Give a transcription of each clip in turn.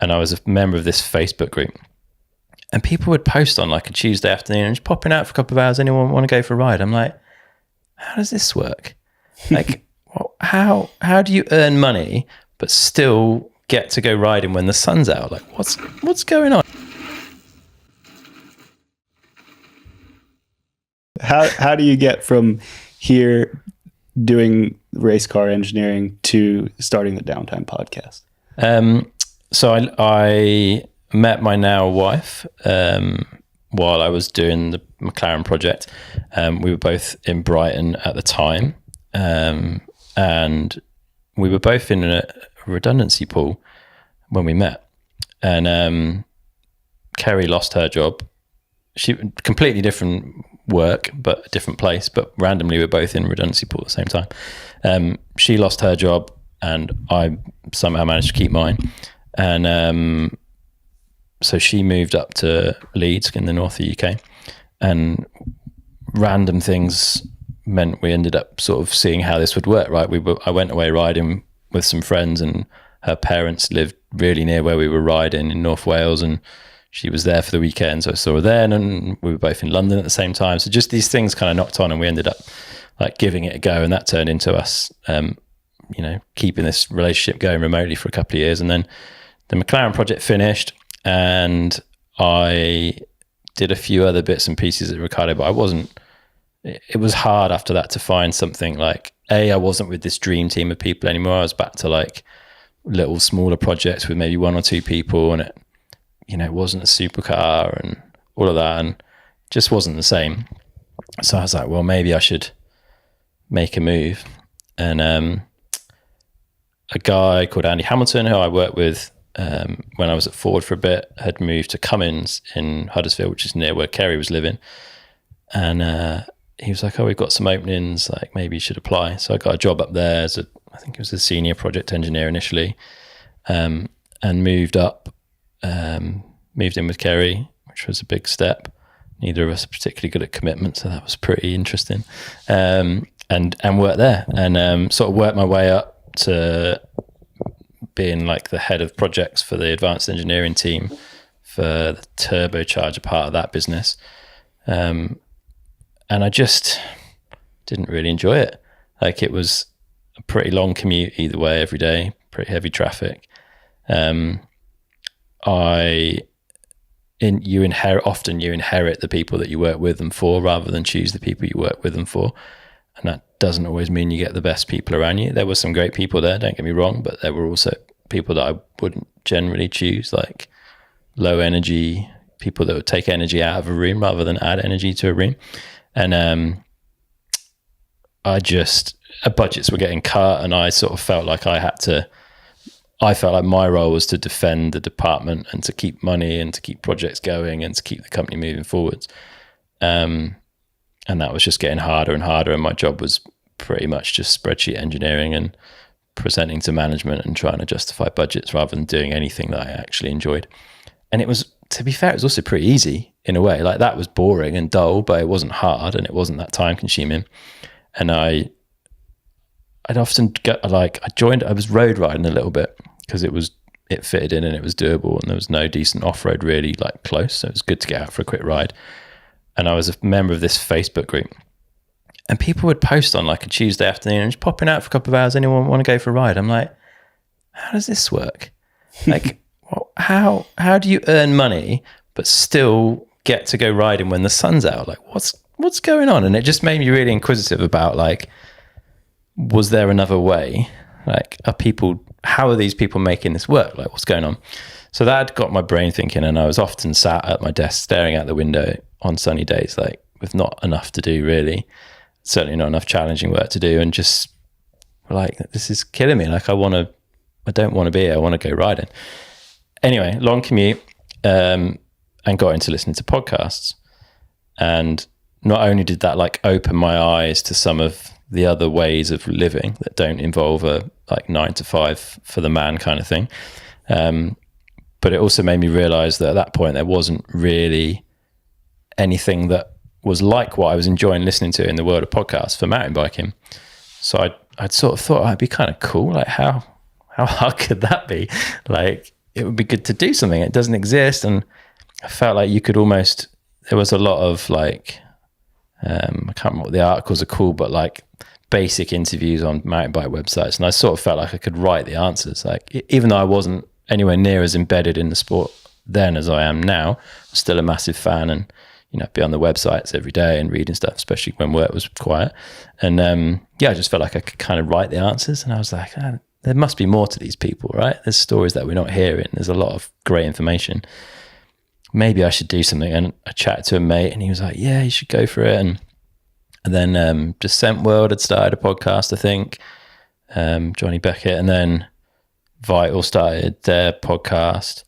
and I was a member of this Facebook group. And people would post on like a Tuesday afternoon, and just popping out for a couple of hours. Anyone want to go for a ride? I'm like, how does this work? Like, how do you earn money but still get to go riding when the sun's out? Like, what's going on? How do you get from here doing race car engineering to starting the Downtime podcast? So I met my now wife while I was doing the McLaren project. We were both in Brighton at the time, and we were both in a redundancy pool when we met. And Kerry lost her job. She completely different work, but a different place. But randomly, we're both in redundancy pool at the same time. She lost her job, and I somehow managed to keep mine. And so she moved up to Leeds in the north of the UK, and random things meant we ended up sort of seeing how this would work, right? I went away riding with some friends, and her parents lived really near where we were riding in North Wales, and she was there for the weekend. So I saw her then, and we were both in London at the same time. So just these things kind of knocked on, and we ended up like giving it a go, and that turned into us, keeping this relationship going remotely for a couple of years. And then the McLaren project finished, and I did a few other bits and pieces at Ricardo, but it was hard after that to find something like, I wasn't with this dream team of people anymore. I was back to like little smaller projects with maybe one or two people, and it wasn't a supercar and all of that, and just wasn't the same. So I was like, well, maybe I should make a move. And a guy called Andy Hamilton, who I worked with when I was at Ford for a bit, had moved to Cummins in Huddersfield, which is near where Kerry was living. And he was like, oh, we've got some openings, like maybe you should apply. So I got a job up there as I think it was a senior project engineer initially, and moved in with Kerry, which was a big step. Neither of us are particularly good at commitment, so that was pretty interesting. And worked there, and sort of worked my way up to being like the head of projects for the advanced engineering team for the turbocharger part of that business. And I just didn't really enjoy it. Like, it was a pretty long commute either way every day, pretty heavy traffic. You inherit the people that you work with and for, rather than choose the people you work with and for. And that doesn't always mean you get the best people around you. There were some great people there, don't get me wrong, but there were also people that I wouldn't generally choose, like low energy people that would take energy out of a room rather than add energy to a room. And budgets were getting cut, and I sort of felt like I felt like my role was to defend the department and to keep money and to keep projects going and to keep the company moving forwards. And that was just getting harder and harder. And my job was pretty much just spreadsheet engineering and presenting to management and trying to justify budgets rather than doing anything that I actually enjoyed. And it was, to be fair, it was also pretty easy in a way. Like, that was boring and dull, but it wasn't hard and it wasn't that time consuming. And I'd often get I was road riding a little bit because it fitted in and it was doable, and there was no decent off-road really like close. So it was good to get out for a quick ride. And I was a member of this Facebook group, and people would post on like a Tuesday afternoon, and just popping out for a couple of hours. Anyone want to go for a ride? I'm like, how does this work? Like, how do you earn money but still get to go riding when the sun's out? Like, what's going on? And it just made me really inquisitive about, like, was there another way? Like, how are these people making this work? Like, what's going on? So that got my brain thinking, and I was often sat at my desk staring out the window on sunny days, like with not enough to do really, certainly not enough challenging work to do, and just like, this is killing me. Like, I don't want to be here. I want to go riding. Anyway, long commute, and got into listening to podcasts. And not only did that like open my eyes to some of the other ways of living that don't involve a like 9 to 5 for the man kind of thing, but it also made me realize that at that point there wasn't really anything that was like what I was enjoying listening to in the world of podcasts for mountain biking. So I'd sort of thought, it'd be kind of cool. Like, how hard could that be? Like, it would be good to do something. It doesn't exist. And I felt like you could almost, there was a lot of like, I can't remember what the articles are called, but like basic interviews on mountain bike websites. And I sort of felt like I could write the answers. Like, even though I wasn't anywhere near as embedded in the sport then as I am now, I'm still a massive fan, and, you know, be on the websites every day and reading stuff, especially when work was quiet. And I just felt like I could kind of write the answers. And I was like, there must be more to these people, right? There's stories that we're not hearing. There's a lot of great information. Maybe I should do something. And I chatted to a mate, and he was like, yeah, you should go for it. And then Descent World had started a podcast, I think, Johnny Beckett, and then Vital started their podcast,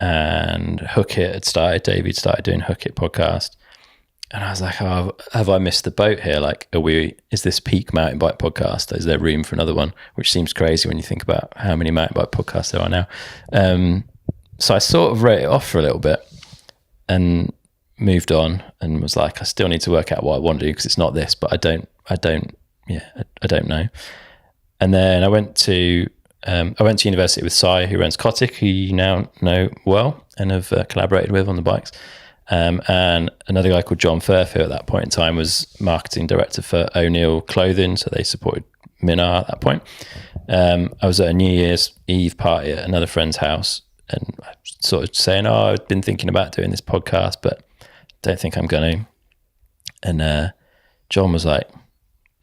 and Hook It had started, David started doing Hook It podcast. And I was like, oh, have I missed the boat here? Like, is this peak mountain bike podcast? Is there room for another one? Which seems crazy when you think about how many mountain bike podcasts there are now. So I sort of wrote it off for a little bit and moved on, and was like, I still need to work out what I want to do, because it's not this, but I don't know. And then I went to university with Si, who runs Kotick, who you now know well and have collaborated with on the bikes. And another guy called John Firth, who at that point in time was marketing director for O'Neill Clothing. So they supported Minar at that point. I was at a New Year's Eve party at another friend's house, and I was sort of saying, I've been thinking about doing this podcast, but don't think I'm going to. And John was like,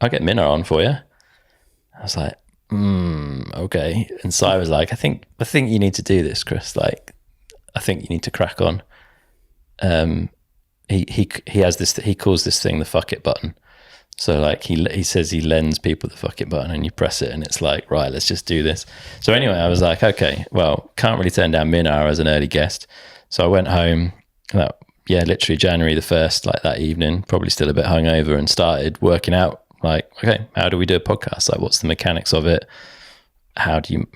I'll get Minar on for you. I was like, okay. And Si was like, I think you need to do this, Chris. Like, I think you need to crack on. He has this, he calls this thing the fuck it button. So like he says he lends people the fuck it button, and you press it and it's like, right, let's just do this. So anyway, I was like, okay, well, can't really turn down Minar as an early guest. So I went home, literally January the 1st, like that evening, probably still a bit hungover, and started working out like, okay, how do we do a podcast? Like, what's the mechanics of it? How do you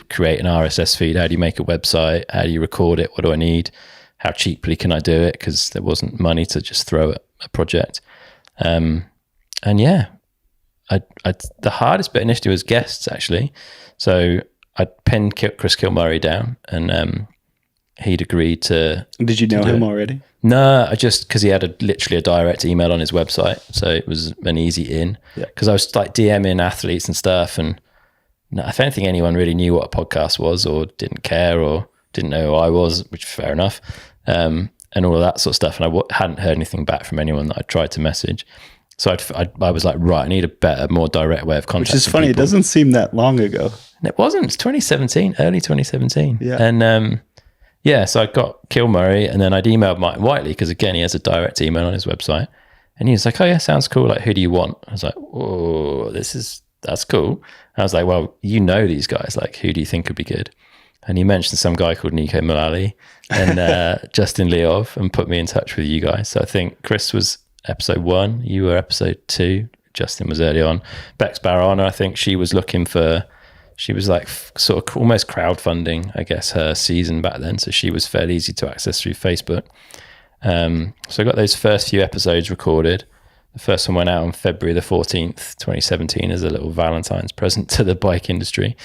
create an RSS feed? How do you make a website? How do you record it? What do I need? How cheaply can I do it? Because there wasn't money to just throw at a project. The hardest bit initially was guests, actually. So I pinned Chris Kilmurray down, and he'd agreed to. Did you know him already? No, because he had literally a direct email on his website, so it was an easy in. Because I was like DMing athletes and stuff, and I don't think anyone really knew what a podcast was, or didn't care, or didn't know who I was, which is fair enough, and all of that sort of stuff. And I hadn't heard anything back from anyone that I tried to message. So I was like, right, I need a better, more direct way of contacting Which is funny, people. It doesn't seem that long ago. And it wasn't. It's 2017, early 2017. Yeah. And so I got Kilmurray, and then I'd emailed Martin Whiteley, because again, he has a direct email on his website. And he was like, oh yeah, sounds cool. Like, who do you want? I was like, oh, that's cool. And I was like, well, you know these guys. Like, who do you think would be good? And he mentioned some guy called Nico Mullally and Justin Leov, and put me in touch with you guys. So I think Chris was episode 1, you were episode 2, Justin was early on. Bex Barana, I think she was like sort of almost crowdfunding, I guess, her season back then. So she was fairly easy to access through Facebook. So I got those first few episodes recorded. The first one went out on February the 14th, 2017, as a little Valentine's present to the bike industry.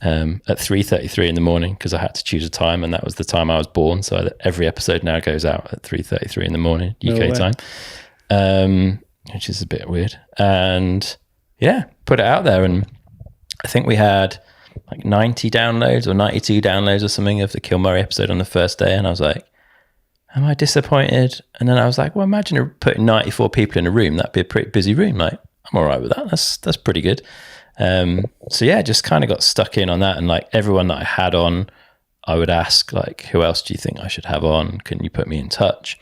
At 3:33 in the morning, because I had to choose a time, and that was the time I was born. So every episode now goes out at 3:33 in the morning, UK time, which is a bit weird. And put it out there, and I think we had like 90 downloads or 92 downloads or something of the Kilmurray episode on the first day, and I was like, am I disappointed? And then I was like, well, imagine putting 94 people in a room. That'd be a pretty busy room. Like, I'm all right with that. That's pretty good. Just kind of got stuck in on that, and like everyone that I had on, I would ask like, who else do you think I should have on? Can you put me in touch?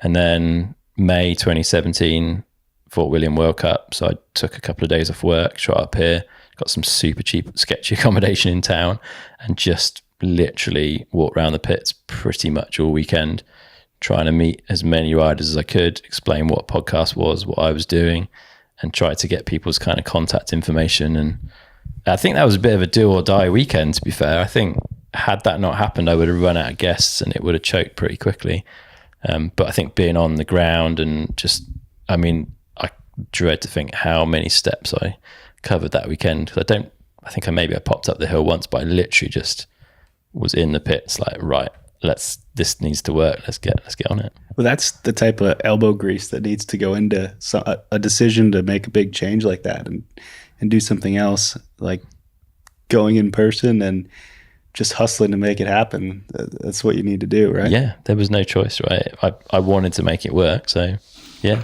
And then May 2017, Fort William World Cup. So I took a couple of days off work, shot up here, got some super cheap, sketchy accommodation in town, and just literally walked around the pits pretty much all weekend, trying to meet as many riders as I could, explain what a podcast was, what I was doing, and try to get people's kind of contact information. And I think that was a bit of a do or die weekend, to be fair. I think had that not happened, I would have run out of guests and it would have choked pretty quickly. But I think being on the ground and I dread to think how many steps I covered that weekend. I think maybe I popped up the hill once, but I literally just Mm-hmm. in the pits, like, right, this needs to work. Let's get on it. Well, that's the type of elbow grease that needs to go into a decision to make a big change like that, and do something else, like going in person and just hustling to make it happen. That's what you need to do, right? Yeah, there was no choice, right? I wanted to make it work, so yeah.